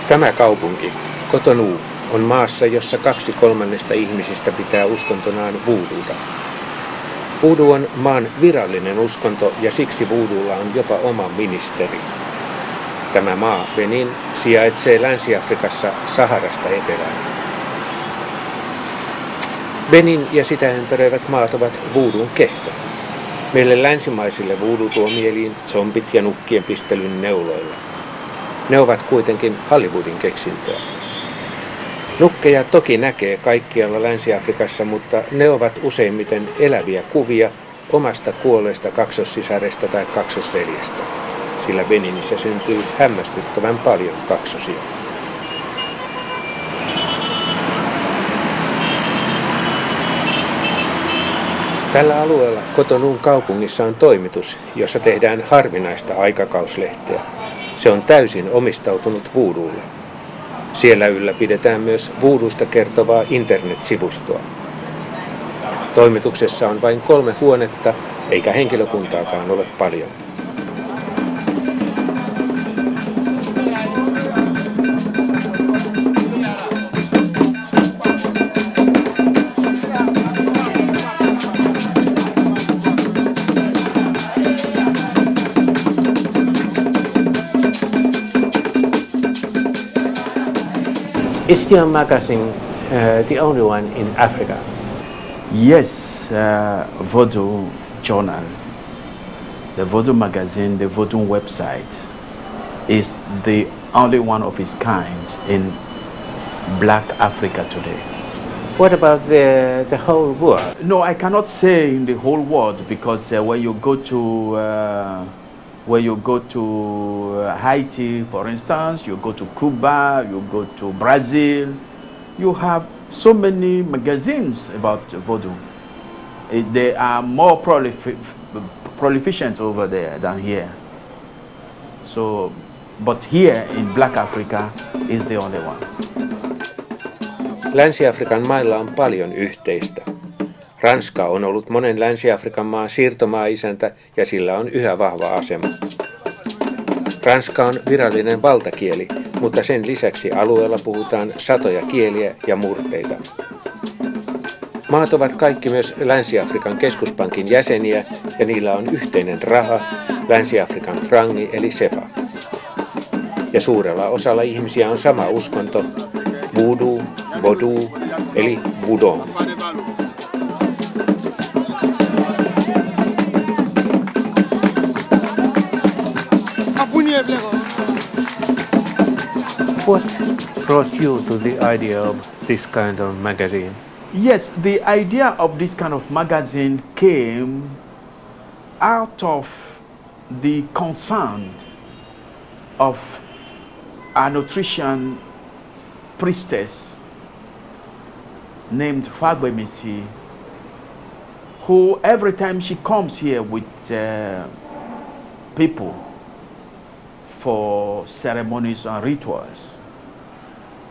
Tämä kaupunki, Cotonou, on maassa, jossa 2/3 ihmisistä pitää uskontonaan voodoota. Voodoo on maan virallinen uskonto ja siksi voodoolla on jopa oma ministeri. Tämä maa, Benin, sijaitsee Länsi-Afrikassa Saharasta etelään. Benin ja sitä ympäröivät maat ovat voodoon kehto. Meille länsimaisille voodoo tuo mieliin zombit ja nukkien pistelyn neuloilla. Ne ovat kuitenkin Hollywoodin keksintöä. Nukkeja toki näkee kaikkialla Länsi-Afrikassa, mutta ne ovat useimmiten eläviä kuvia omasta kuolleesta kaksossisaresta tai kaksosveljestä, sillä Beninissä syntyy hämmästyttävän paljon kaksosia. Tällä alueella Cotonoun kaupungissa on toimitus, jossa tehdään harvinaista aikakauslehteä. Se on täysin omistautunut voodoolle. Siellä ylläpidetään myös voodoosta kertovaa internetsivustoa. Toimituksessa on vain 3 huonetta, eikä henkilökuntaakaan ole paljon. Is your magazine the only one in Africa? Yes, Voodoo Journal, the Voodoo magazine, the Voodoo website is the only one of its kind in Black Africa today. What about the whole world? No, I cannot say in the whole world because when you go to Haiti, for instance, you go to Cuba, you go to Brazil, you have so many magazines about voodoo. They are more prolificent over there than here. So, but here in Black Africa is the only one. Länsi-Afrikan mailla on paljon yhteistä. Ranska on ollut monen Länsi-Afrikan maan siirtomaaisäntä ja sillä on yhä vahva asema. Ranska on virallinen valtakieli, mutta sen lisäksi alueella puhutaan satoja kieliä ja murteita. Maat ovat kaikki myös Länsi-Afrikan keskuspankin jäseniä ja niillä on yhteinen raha, Länsi-Afrikan frangi eli sefa. Ja suurella osalla ihmisiä on sama uskonto, voodoo, vodou eli voodoo. What brought you to the idea of this kind of magazine? Yes, the idea of this kind of magazine came out of the concern of a nutrition priestess named Fagbemisi, who every time she comes here with people for ceremonies and rituals,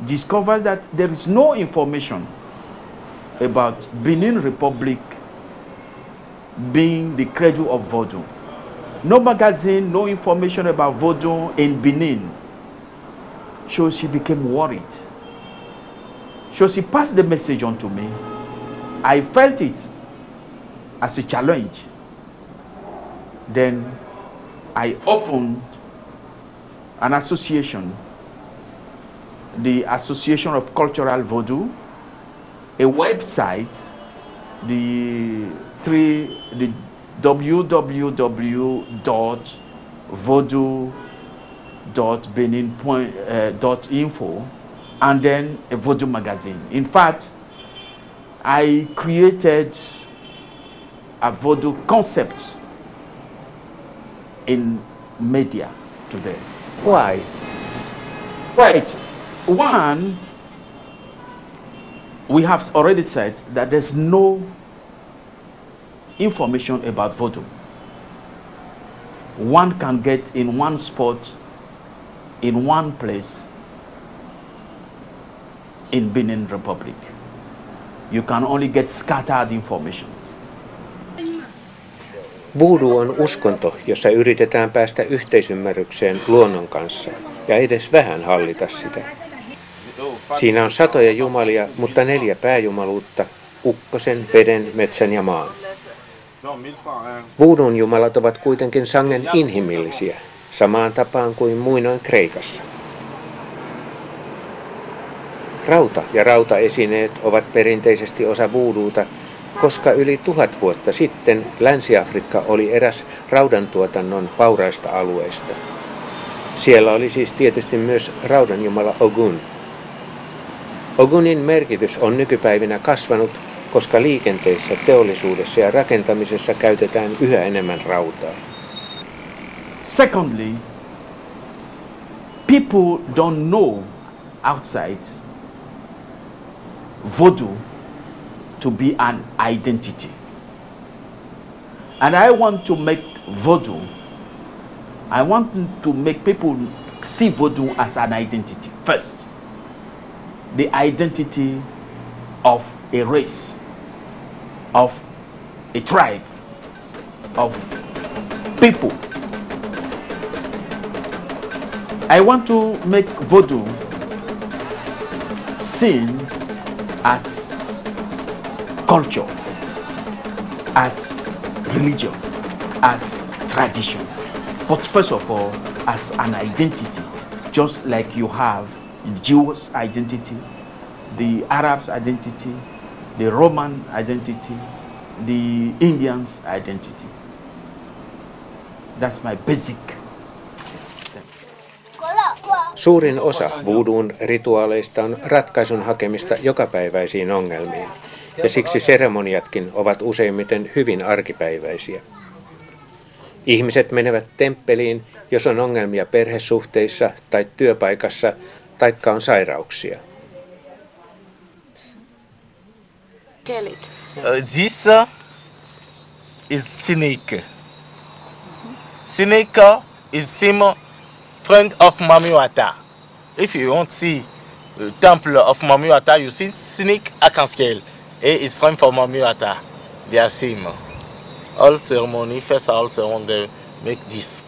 discovered that there is no information about Benin Republic being the cradle of voodoo. No magazine, no information about voodoo in Benin. So she became worried. So she passed the message on to me. I felt it as a challenge. Then I opened an association, the Association of Cultural Voodoo, a website, the www.voodoo.benin.info, and then a voodoo magazine. In fact, I created a voodoo concept in media today. Why? Right. One, we have already said that there's no information about voodoo. One can get in one spot, in one place, in Benin Republic. You can only get scattered information. Voodoo on uskonto, jossa yritetään päästä yhteisymmärrykseen luonnon kanssa. ja edes vähän hallita sitä. Siinä on satoja jumalia, mutta 4 pääjumaluutta, ukkosen, veden, metsän ja maan. Voodun jumalat ovat kuitenkin sangen inhimillisiä, samaan tapaan kuin muinoin Kreikassa. Rauta ja rautaesineet ovat perinteisesti osa voodoota, koska yli 1000 vuotta sitten Länsi-Afrikka oli eräs raudantuotannon vauraista alueista. Siellä oli siis tietysti myös raudanjumala Ogun. Ogunin merkitys on nykypäivinä kasvanut, koska liikenteessä, teollisuudessa ja rakentamisessa käytetään yhä enemmän rautaa. Secondly, people don't know outside voodoo to be an identity. And I want to make voodoo, I want to make people see voodoo as an identity. First, the identity of a race, of a tribe, of people. I want to make voodoo seen as culture, as religion, as tradition, but first of all as an identity, just like you have the Jewish identity, the Arabs' identity, the Roman identity, the Indians' identity. That's my basic. Suurin osa voodoon rituaaleista on ratkaisun hakemista jokapäiväisiin ongelmiin, ja siksi seremoniatkin ovat useimmiten hyvin arkipäiväisiä. Ihmiset menevät temppeliin, jos on ongelmia perhesuhteissa tai työpaikassa, taikka on sairauksia. This is Sinik. Sinik is symbol friend of Mami Wata. If you want to see the temple of Mami Wata, you see Sinik Archangel's. He is friend for Mami Wata. They are same. All ceremony, first all ceremony, they make this.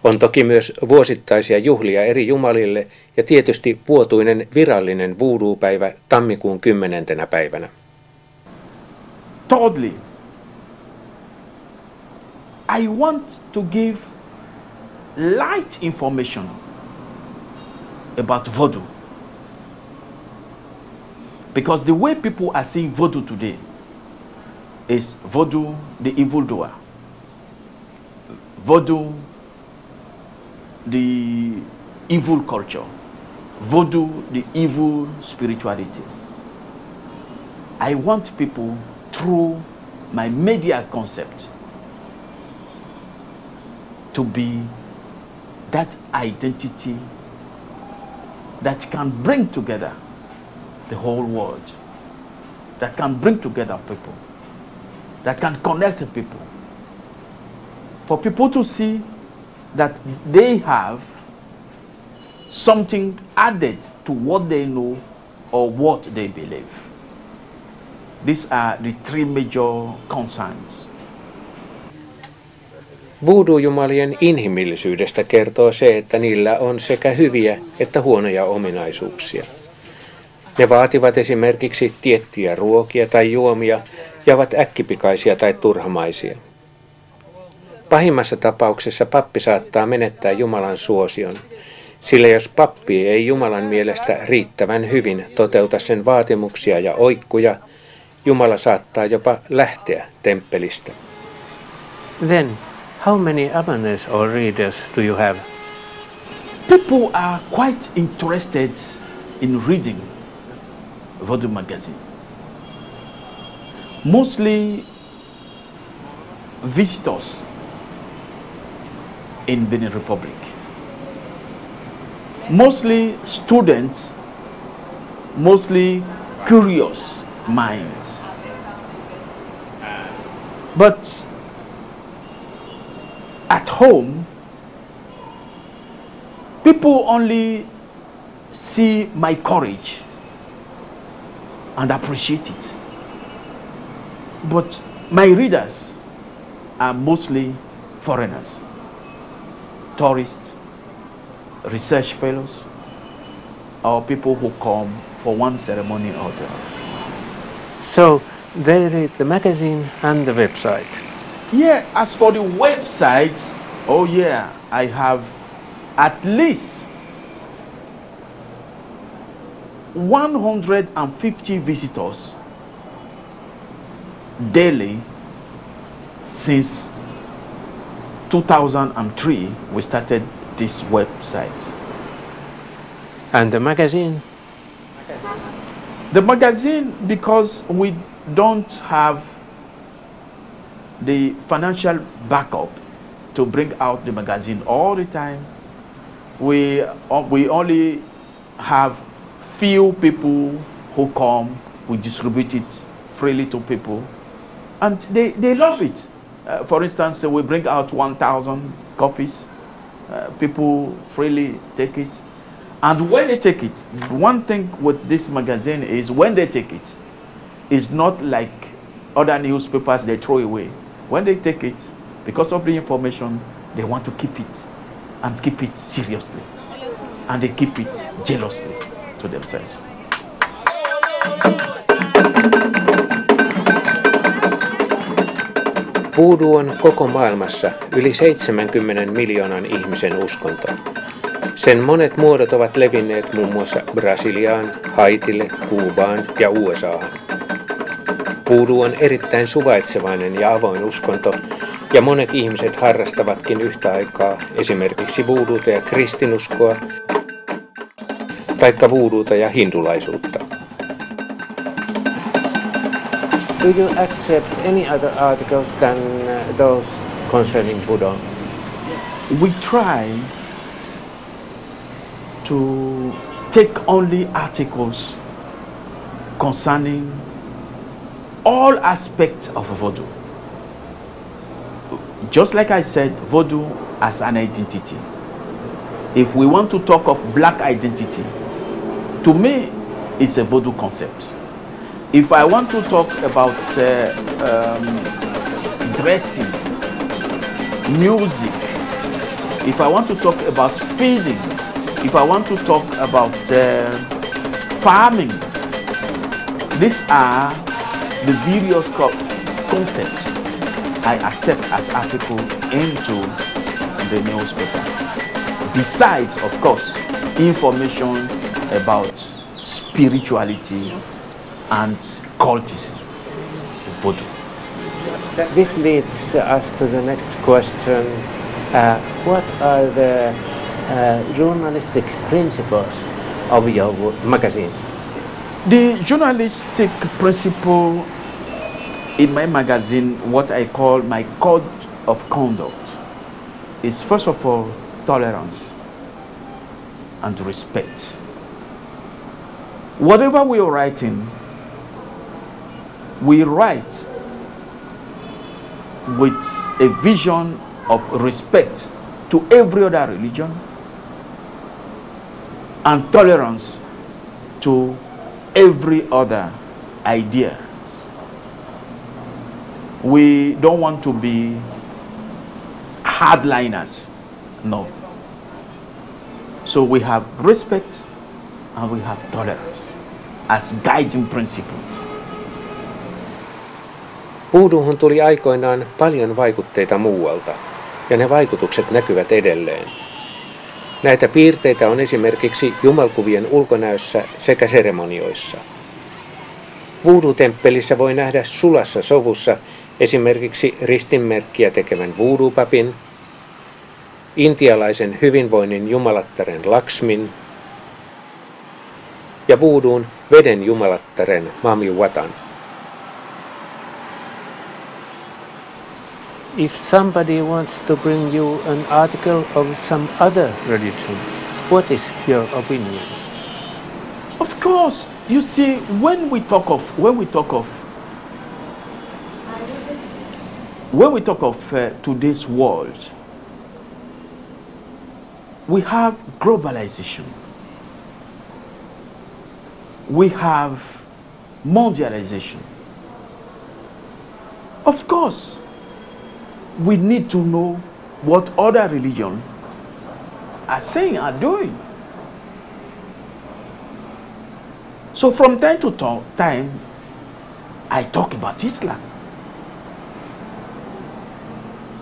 On toki myös vuosittaisia juhlia eri jumalille ja tietysti vuotuinen virallinen voodoo-päivä tammikuun 10. päivänä. Thirdly, I want to give light information about voodoo. Because the way people are seeing voodoo today is voodoo the evildoer, voodoo the evil culture, voodoo the evil spirituality. I want people through my media concept to be that identity that can bring together the whole world, that can bring together people, that can connect people, for people to see that they have something added to what they know or what they believe. These are the 3 major concerns. Voodoo-jumalien inhimillisyydestä kertoo se, että niillä on sekä hyviä että huonoja ominaisuuksia. Ne vaativat esimerkiksi tiettyjä ruokia tai juomia ja ovat äkkipikaisia tai turhamaisia. Pahimmassa tapauksessa pappi saattaa menettää Jumalan suosion, sillä jos pappi ei Jumalan mielestä riittävän hyvin toteuta sen vaatimuksia ja oikkuja, Jumala saattaa jopa lähteä temppelistä. Then, how many abonnents or readers do you have? People are quite interested in reading Voodoo magazine. Mostly visitors in Benin Republic. Mostly students, mostly curious minds. But at home, people only see my courage and appreciate it. But my readers are mostly foreigners, tourists, research fellows or people who come for one ceremony or the other. So they read the magazine and the website. Yeah, as for the website, oh yeah, I have at least 150 visitors daily since 2003 we started this website. And the magazine? The magazine, because we don't have the financial backup to bring out the magazine all the time, we only have few people who come, we distribute it freely to people, and they love it. For instance, we bring out 1,000 copies. People freely take it. And when they take it, one thing with this magazine is when they take it, it's not like other newspapers they throw away. When they take it, because of the information, they want to keep it and keep it seriously. And they keep it jealously to themselves. Voodoo on koko maailmassa yli 70 miljoonan ihmisen uskonto. Sen monet muodot ovat levinneet muun muassa Brasiliaan, Haitille, Kuubaan ja USAhan. Voodoo on erittäin suvaitsevainen ja avoin uskonto, ja monet ihmiset harrastavatkin yhtä aikaa esimerkiksi voodoota ja kristinuskoa, taikka voodoota ja hindulaisuutta. Do you accept any other articles than those concerning Buddha? We try to take only articles concerning all aspects of voodoo. Just like I said, voodoo as an identity. If we want to talk of black identity, to me, it's a voodoo concept. If I want to talk about dressing, music, if I want to talk about feeding, if I want to talk about farming, these are the various concepts I accept as article into the newspaper. Besides, of course, information about spirituality and cultism, voodoo. This leads us to the next question. What are the journalistic principles of your magazine? The journalistic principle in my magazine, what I call my code of conduct, is first of all tolerance and respect. Whatever we are writing, we write with a vision of respect to every other religion and tolerance to every other idea. We don't want to be hardliners, no. So we have respect and we have tolerance as guiding principle. Voodoohun tuli aikoinaan paljon vaikutteita muualta, ja ne vaikutukset näkyvät edelleen. Näitä piirteitä on esimerkiksi jumalkuvien ulkonäössä sekä seremonioissa. Voodoo-temppelissä voi nähdä sulassa sovussa esimerkiksi ristinmerkkiä tekevän voodoo-papin, intialaisen hyvinvoinnin jumalattaren Lakshmin ja voodoon veden jumalattaren Mami Watan. If somebody wants to bring you an article of some other religion, what is your opinion? Of course, you see, when we talk of today's world, we have globalization, we have mondialization. Of course, we need to know what other religions are saying, are doing. So from time to time, I talk about Islam.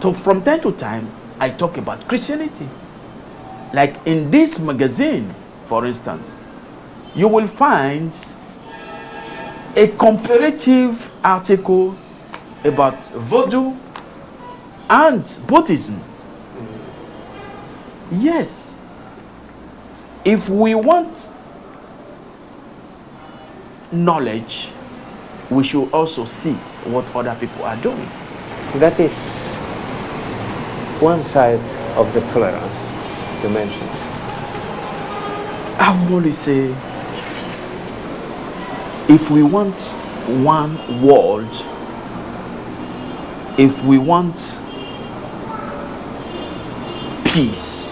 So from time to time, I talk about Christianity. Like in this magazine, for instance, you will find a comparative article about voodoo and Buddhism. Yes. If we want knowledge, we should also see what other people are doing. That is one side of the tolerance you mentioned. I will only say, if we want one world, if we want peace,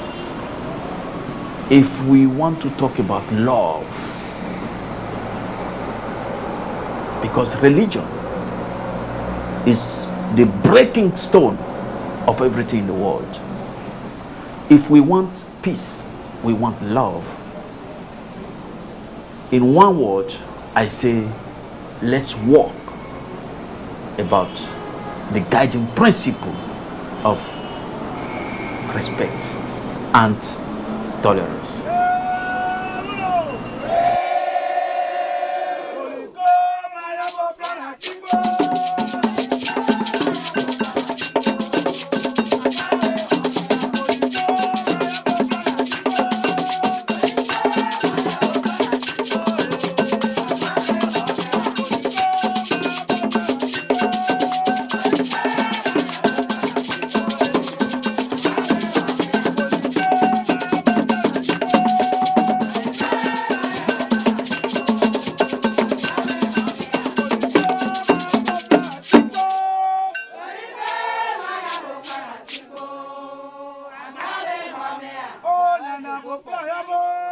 if we want to talk about love, because religion is the breaking stone of everything in the world. If we want peace, we want love. In one word, I say, let's walk about the guiding principle of respect and tolerance. Oh,